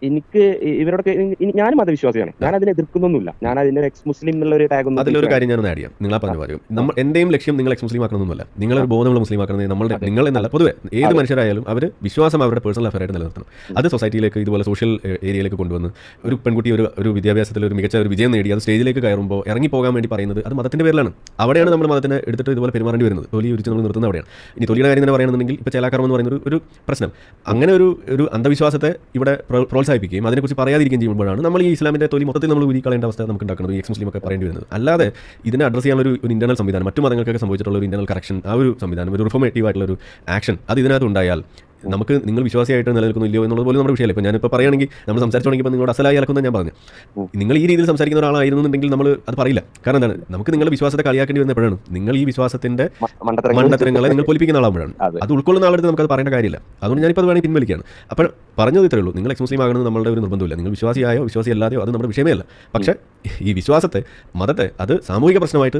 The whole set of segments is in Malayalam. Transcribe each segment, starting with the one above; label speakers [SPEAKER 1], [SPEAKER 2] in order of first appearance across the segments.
[SPEAKER 1] എനിക്ക് ഇവരോടൊക്കെ ഞാൻ മതവിശ്വാസിയാണ്, ഞാൻ അതിനെ എതിർക്കുന്നൊന്നുമില്ല, ഞാൻ അതിന്റെ എക്സ് മുസ്ലിം എന്നുള്ള ഒരു ടാഗ് ഒന്നും.
[SPEAKER 2] അതിലൊരു കാര്യം ഞാൻ ആഡ് ചെയ്യാം. നിങ്ങളാ പറഞ്ഞ പറയും, എന്റെയും ലക്ഷ്യം നിങ്ങൾ എക്സ് മുസ്ലിം ആക്കണമെന്നല്ല, നിങ്ങളൊരു ബോധമുള്ള മുസ്ലിം ആക്കുന്നത് നമ്മളുടെ നിങ്ങൾ എന്നല്ല, പൊതുവെ ഏത് മനുഷ്യരായാലും അവർ വിശ്വാസം അവരുടെ പേഴ്സണൽ അഫയറായിട്ട് നിലനിർത്തണം. അത് സൊസൈറ്റിയിലേക്ക് ഇതുപോലെ സോഷ്യൽ ഏരിയയിലേക്ക് കൊണ്ടുവന്ന് ഒരു പെൺകുട്ടി ഒരു വിദ്യാഭ്യാസത്തിൽ ഒരു മികച്ച ഒരു വിജയം നേടി അത് സ്റ്റേജിലേക്ക് കയറുമ്പോൾ ഇറങ്ങി പോകാൻ വേണ്ടി പറയുന്നത് അത് മതത്തിന്റെ പേരിലാണ്. അവിടെയാണ് നമ്മൾ മതത്തിനെ എടുത്തിട്ട് ഇതുപോലെ പെരുമാറേണ്ടി വരുന്നത്. തൊലി ഉരിച്ച് നമ്മൾ നിർത്തുന്ന അവിടെയാണ്. ഇനി തൊലിയുടെ കാര്യം തന്നെ പറയുകയാണെന്നുണ്ടെങ്കിൽ ഇപ്പോൾ ചേലാക്കർമ്മം എന്ന് പറയുന്ന ഒരു പ്രശ്നം, അങ്ങനെ ഒരു അന്ധവിശ്വാസത്തെ ഇവിടെ പ്രോത്സാഹിപ്പിക്കുകയും അതിനെക്കുറിച്ച് പറയാതിരിക്കുകയും ചെയ്യുമ്പോഴാണ് നമ്മൾ ഈ ഇസ്ലാമിന്റെ തൊലി മൊത്തത്തിൽ നമ്മൾ ഊരി കളയേണ്ട അവസ്ഥ നമുക്ക് ഉണ്ടാക്കുന്നത്, ഈ എക്സ് മുസ്ലിം ഒക്കെ പറയേണ്ടി വരുന്നത്. അല്ലാതെ ഇതിനെ അഡ്രസ് ചെയ്യാനുള്ള ഒരു ഇന്റർണൽ സംവിധാനം, മറ്റു മതങ്ങൾക്കൊക്കെ സംഭവിച്ചിട്ടുള്ള ഒരു ഇന്റർണൽ കറക്ഷൻ, ആ ഒരു സംവിധാനം, ഒരു റിഫോർമേറ്റീവ് ആയിട്ടുള്ള ഒരു ആക്ഷൻ അത് ഇതിനകത്ത് ഉണ്ടായാൽ നമുക്ക് നിങ്ങൾ വിശ്വാസിയായിട്ട് നിലനിൽക്കുന്നില്ലയോ എന്നുള്ളത് പോലും നമ്മുടെ വിഷയമല്ല. ഇപ്പോൾ ഞാനിപ്പോൾ പറയുകയാണെങ്കിൽ നമ്മൾ സംസാരിച്ചു തുടങ്ങിയപ്പോൾ നിങ്ങളോട് അസലായി അലക്കുന്ന ഞാൻ പറഞ്ഞു, നിങ്ങൾ ഈ രീതിയിൽ സംസാരിക്കുന്ന ഒരാളായിരുന്നുണ്ടെങ്കിൽ നമ്മൾ അത് പറയില്ല. കാരണം എന്താണ്, നമുക്ക് നിങ്ങളുടെ വിശ്വാസത്തെ കളിയാക്കേണ്ടി വരുന്നപ്പോഴാണ് നിങ്ങൾ ഈ വിശ്വാസത്തിന്റെ മണ്ടത്തരങ്ങളെ നിങ്ങൾ പൊലിപ്പിക്കുന്ന ആളാകുമ്പോഴാണ്. അത് ഉൾക്കൊള്ളുന്ന ആളെടുത്ത് നമുക്കത് പറയേണ്ട കാര്യമില്ല. അതുകൊണ്ട് ഞാനിപ്പോൾ അത് വേണമെങ്കിൽ പിൻവലിക്കുകയാണ്. അപ്പോൾ പറഞ്ഞത് ഇത്രയേ ഉള്ളൂ, നിങ്ങൾ എക്സ് മുസ്ലിം ആകണമെന്ന് നമ്മളുടെ ഒരു നിർബന്ധമില്ല. നിങ്ങൾ വിശ്വാസിയായോ വിശ്വാസി അല്ലാതെയോ അത് നമ്മുടെ വിഷയമേ അല്ല. പക്ഷേ ഈ വിശ്വാസത്തെ, മതത്തെ അത് സാമൂഹിക പ്രശ്നമായിട്ട്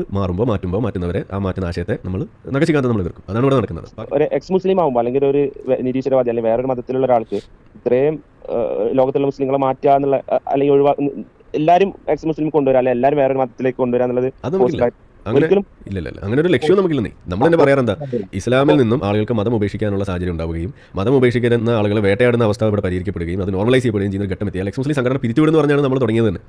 [SPEAKER 2] മാറ്റുന്നവരെ, ആ മാറ്റുന്ന ആശയത്തെ നമ്മൾ നഖശിക്കാതെ നമ്മൾ എതിർക്കും. അതാണ് ഇവിടെ നടക്കുന്നത്.
[SPEAKER 1] ഒരു എക്സ് മുസ്ലിം ആകുമ്പോൾ അല്ലെങ്കിൽ ഒരു നിരീശ്വരവാദി അല്ലെങ്കിൽ വേറൊരു മതത്തിലുള്ള ഒരാൾക്ക് ഇത്രയും ലോകത്തുള്ള മുസ്ലിങ്ങളെ മാറ്റുക എന്നുള്ള, അല്ലെങ്കിൽ എല്ലാവരും എക്സ് മുസ്ലിം കൊണ്ടുവരാ, അല്ലെങ്കിൽ എല്ലാവരും വേറൊരു മതത്തിലേക്ക് കൊണ്ടുവരാ എന്നുള്ളത്
[SPEAKER 2] അങ്ങനെ അങ്ങനെ ഒരു ലക്ഷ്യം നമുക്കില്ലെന്നേ. നമ്മൾ തന്നെ പറയാറെന്താ, ഇസ്ലാമിൽ നിന്നും ആളുകൾക്ക് മതം ഉപേക്ഷിക്കാനുള്ള സാഹചര്യം ഉണ്ടാവുകയും മതം ഉപേക്ഷിക്കുന്ന ആളുകളെ വേട്ടയാടുന്ന അവസ്ഥ ഇവിടെ പരിഹരിക്കപ്പെടുകയും അത് നോർമലൈസ് ചെയ്യപ്പെടുകയും ചെയ്യുന്ന ഒരു ഘട്ടം എത്തിയാൽ എക്സ് മുസ്ലിം സംഘടന പിരിച്ചുവിടുന്നു പറഞ്ഞാണ് നമ്മൾ തുടങ്ങിയത് തന്നെ.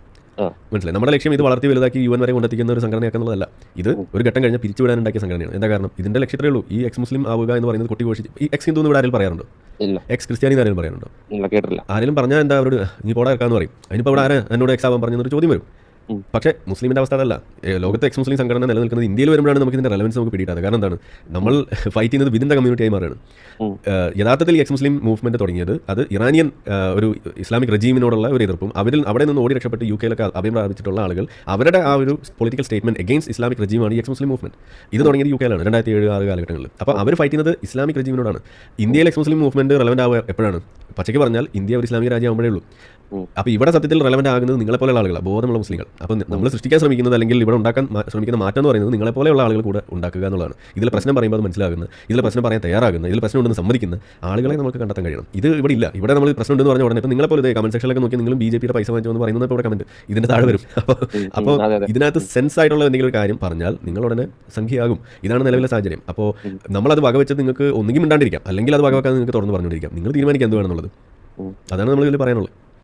[SPEAKER 2] മനസ്സിലായി. നമ്മുടെ ലക്ഷ്യം ഇത് വളർത്തി വലുതാക്കി UN വരെ കൊണ്ടെത്തിക്കുന്ന ഒരു സംഘടനയാക്കുന്നുള്ളതല്ല. ഇത് ഒരു ഘട്ടം കഴിഞ്ഞാൽ പിരിച്ചുവിടാനുണ്ടാക്കിയ സംഘടനയാണ്. എന്താ കാരണം, ഇതിന്റെ ലക്ഷ്യത്രേ ഉള്ളൂ. ഈ എക്സ് മുസ്ലിം ആവുക എന്ന് പറയുന്നത് കൊട്ടിഘോഷിച്ച് ഈ എക്സ് ഹിന്ദു ഇവിടെ ആരെങ്കിലും പറയാറുണ്ടോ? എക്സ് ക്രിസ്ത്യാനി ആരെങ്കിലും പറയാറുണ്ടോ? ആരെങ്കിലും പറഞ്ഞാൽ എന്താ അവരോട് നീ പോടാ ഇറക്കാന്ന് പറയും. അതിനിപ്പോൾ അവിടെ ആരെ എന്നോട് എക്സ് ആവാൻ പറഞ്ഞൊരു ചോദ്യം വരും. പക്ഷേ മുസ്ലിമിന്റെ അവസ്ഥ അതല്ല. ലോകത്തെ എക്സ് മുസ്ലിം സംഘടന നിലനിൽക്കുന്നത് ഇന്ത്യയിൽ വരുമ്പോഴാണ് നമുക്ക് ഇതിന്റെ റെലവൻസ് നമുക്ക് പിടിയിട്ടത്. കാരണം എന്താണ്, നമ്മൾ ഫൈറ്റ് ചെയ്യുന്നത് വിതിന്റെ കമ്മ്യൂണിറ്റിയായി മാറുകയാണ്. യഥാർത്ഥത്തിൽ എക്സ് മുസ്ലിം മൂവ്മെന്റ് തുടങ്ങിയത് അത് ഇറാനിയൻ ഒരു ഇസ്ലാമിക് റെജീമിനോടുള്ള ഒരു എതിർപ്പും അവിടെ നിന്ന് ഓടി രക്ഷപ്പെട്ട് UK അഭയം പ്രാപിച്ചിട്ടുള്ള ആളുകൾ അവരുടെ ആ ഒരു പൊളിറ്റിക്കൽ സ്റ്റേറ്റ്മെന്റ് അഗെയിൻസ്റ്റ് ഇസ്ലാമിക് റെജീമാണ് ഈ എക്സ് മുസ്ലിം മൂവ്മെന്റ്. ഇത് തുടങ്ങിയത് UK 2007-2006 കാലഘട്ടങ്ങളിൽ. അപ്പോൾ അവർ ഫൈറ്റ് ചെയ്യുന്നത് ഇസ്ലാമിക് റെജീമിനോടാണ്. ഇന്ത്യയിൽ എക്സ് മുസ്ലിം മൂവ്മെന്റ് റെലവന്റ് ആവുക എപ്പോഴാണ്? പച്ചയ്ക്ക് പറഞ്ഞാൽ ഇന്ത്യ ഒരു ഇസ്ലാമിക രാജ്യമാകുമ്പോഴേ ഉള്ളൂ. അപ്പോൾ ഇവിടെ സത്യത്തിൽ റെലവന്റ് ആകുന്നത് നിങ്ങളെപ്പോലെയുള്ള ആളുകളാണ്, ബോധമുള്ള മുസ്ലിങ്ങൾ. അപ്പോൾ നമ്മൾ സൃഷ്ടിക്കാൻ ശ്രമിക്കുന്നത് അല്ലെങ്കിൽ ഇവിടെ ഉണ്ടാക്കാൻ ശ്രമിക്കുന്ന മാറ്റം എന്ന് പറയുന്നത് നിങ്ങളെപ്പോലെയുള്ള ആളുകൾ കൂടെ ഉണ്ടാക്കുക എന്നുള്ളതാണ്. ഇതിൽ പ്രശ്നം പറയുമ്പോൾ അത് മനസ്സിലാകുന്നത്, ഇതിൽ പ്രശ്നം പറയാൻ തയ്യാറാകുന്നത്, ഇതിൽ പ്രശ്നം ഉണ്ടെന്ന് സമ്മതിക്കുന്ന ആളുകളെ നമുക്ക് കണ്ടെത്താൻ കഴിയണം. ഇത് ഇവിടെ ഇല്ല. ഇവിടെ നമ്മൾ പ്രശ്നം ഉണ്ടെന്ന് പറഞ്ഞ ഉടനെ ഇപ്പോൾ നിങ്ങളെപ്പോലെ കമന്റ് സെക്ഷനിലൊക്കെ നോക്കി നിങ്ങളും BJPയുടെ പൈസ വാങ്ങിച്ചു എന്ന് പറയുന്നത് ഇവിടെ കമന്റ് ഇതിന്റെ താഴെ വരും. അപ്പോൾ ഇതിനകത്ത് സെൻസ് ആയിട്ടുള്ള എന്തെങ്കിലും ഒരു കാര്യം പറഞ്ഞാൽ നിങ്ങൾ ഉടനെ സംഖ്യയാകും. ഇതാണ് നിലവിലെ സാഹചര്യം. അപ്പോൾ നമ്മളത് വകവെച്ച് നിങ്ങൾക്ക് ഒന്നുകിൽ മിണ്ടാണ്ടിരിക്കാം, അല്ലെങ്കിൽ അത് വകവെക്കാൻ നിങ്ങൾക്ക് തുറന്ന് പറഞ്ഞുകൊണ്ടിരിക്കാം. നിങ്ങൾ തീരുമാനിക്കുക എന്ത് വേണമെന്നുള്ളത്. അതാണ് നമ്മൾ ഇതിൽ പറയാനുള്ളത്.